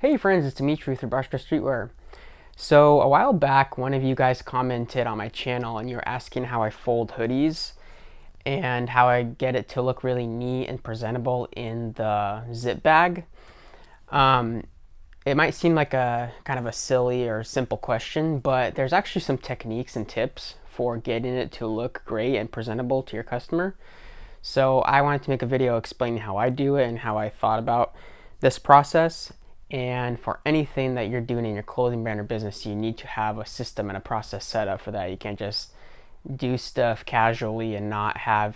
Hey friends, it's Dimitri with Brushka Streetwear. So a while back, one of you guys commented on my channel and you were asking how I fold hoodies and how I get it to look really neat and presentable in the zip bag. Um, it might seem like a kind of a silly or simple question, but there's actually some techniques and tips for getting it to look great and presentable to your customer. So I wanted to make a video explaining how I do it and how I thought about this process. And for anything that you're doing in your clothing brand or business, you need to have a system and a process set up for that. You can't just do stuff casually and not have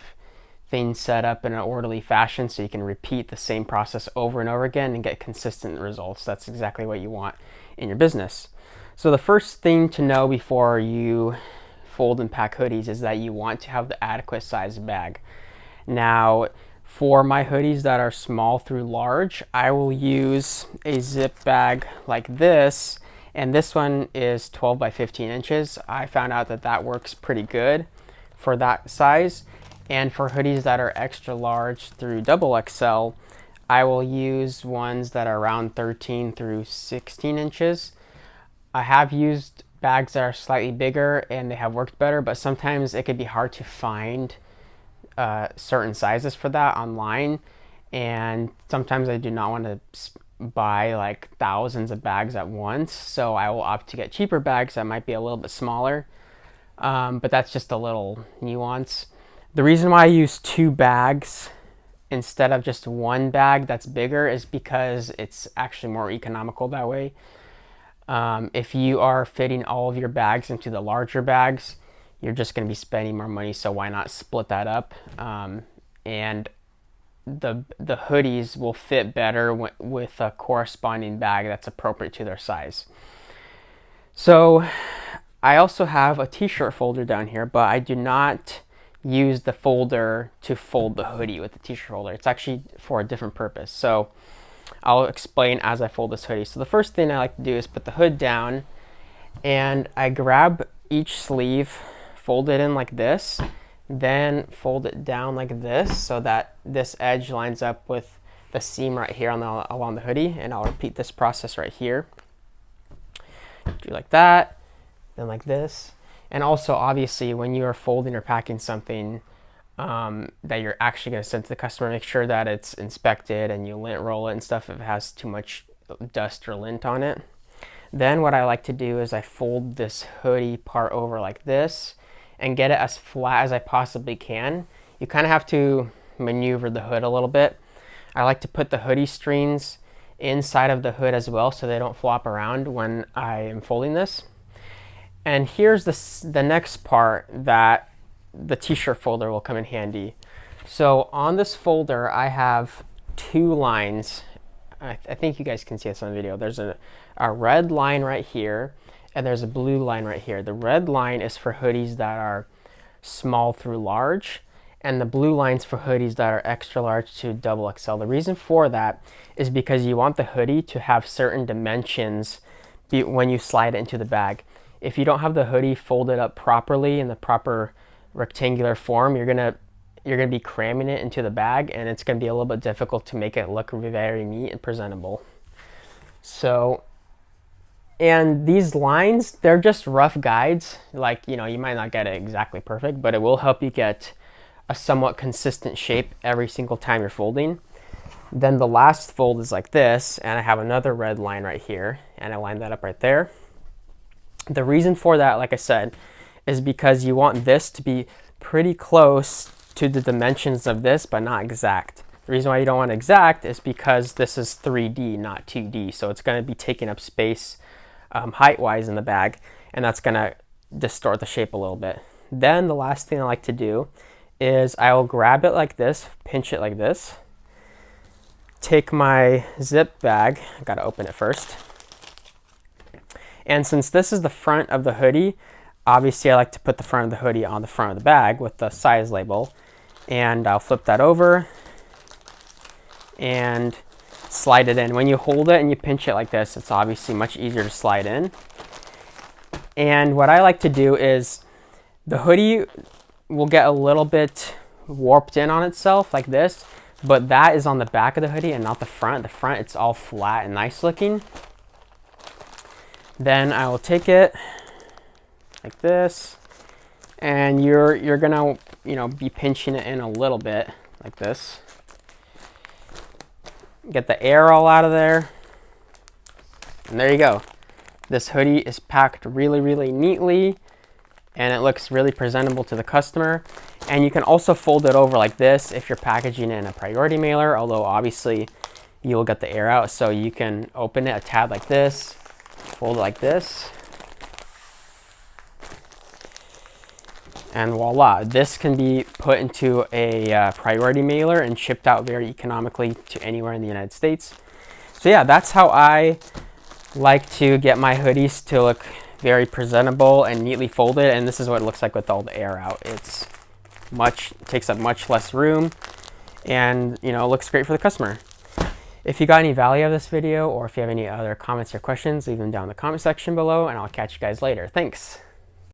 things set up in an orderly fashion so you can repeat the same process over and over again and get consistent results. That's exactly what you want in your business. So the first thing to know before you fold and pack hoodies is that you want to have the adequate size bag. Now, for my hoodies that are small through large, I will use a zip bag like this, and this one is 12 by 15 inches. I found out that that works pretty good for that size. And for hoodies that are extra large through double XL, I will use ones that are around 13 through 16 inches. I have used bags that are slightly bigger and they have worked better, but sometimes it could be hard to find certain sizes for that online, and sometimes I do not want to buy like thousands of bags at once, so I will opt to get cheaper bags that might be a little bit smaller, but that's just a little nuance. The reason why I use two bags instead of just one bag that's bigger is because it's actually more economical that way. If you are fitting all of your bags into the larger bags, you're just going to be spending more money, so why not split that up? And the hoodies will fit better with a corresponding bag that's appropriate to their size. So I also have a t-shirt folder down here, but I do not use the folder to fold the hoodie with the t-shirt folder. It's actually for a different purpose. So I'll explain as I fold this hoodie. So the first thing I like to do is put the hood down, and I grab each sleeve, fold it in like this, then fold it down like this so that this edge lines up with the seam right here along the hoodie, and I'll repeat this process right here. Do like that, then like this. And also, obviously, when you are folding or packing something that you're actually going to send to the customer, make sure that it's inspected and you lint roll it and stuff if it has too much dust or lint on it. Then what I like to do is I fold this hoodie part over like this and get it as flat as I possibly can. You kind of have to maneuver the hood a little bit. I like to put the hoodie strings inside of the hood as well so they don't flop around when I am folding this. And here's the next part that the t-shirt folder will come in handy. So on this folder, I have two lines. I think you guys can see this on the video. There's a red line right here, and there's a blue line right here. The red line is for hoodies that are small through large, and the blue line's for hoodies that are extra large to double XL. The reason for that is because you want the hoodie to have certain dimensions when you slide it into the bag. If you don't have the hoodie folded up properly in the proper rectangular form, you're gonna be cramming it into the bag, and it's gonna be a little bit difficult to make it look very neat and presentable. So, and these lines, they're just rough guides. Like, you might not get it exactly perfect, but it will help you get a somewhat consistent shape every single time you're folding. Then the last fold is like this, and I have another red line right here, and I line that up right there. The reason for that, like I said, is because you want this to be pretty close to the dimensions of this, but not exact. The reason why you don't want exact is because this is 3D, not 2D, so it's going to be taking up space height-wise in the bag, and that's going to distort the shape a little bit. Then the last thing I like to do is I will grab it like this, pinch it like this, take my zip bag, I got to open it first, and since this is the front of the hoodie, obviously I like to put the front of the hoodie on the front of the bag with the size label, and I'll flip that over and slide it in. When you hold it and you pinch it like this, it's obviously much easier to slide in. And what I like to do is the hoodie will get a little bit warped in on itself like this, but that is on the back of the hoodie and not the front. The front, it's all flat and nice looking. Then I will take it like this, and you're gonna, you know, be pinching it in a little bit like this. Get the air all out of there. And there you go. This hoodie is packed really, really neatly, and it looks really presentable to the customer. And you can also fold it over like this if you're packaging it in a priority mailer, although obviously you'll get the air out. So you can open it a tab like this, fold it like this, and voila, this can be put into a priority mailer and shipped out very economically to anywhere in the United States. So yeah, that's how I like to get my hoodies to look very presentable and neatly folded. And this is what it looks like with all the air out. Takes up much less room, and you know, it looks great for the customer. If you got any value out of this video, or if you have any other comments or questions, leave them down in the comment section below, and I'll catch you guys later. Thanks.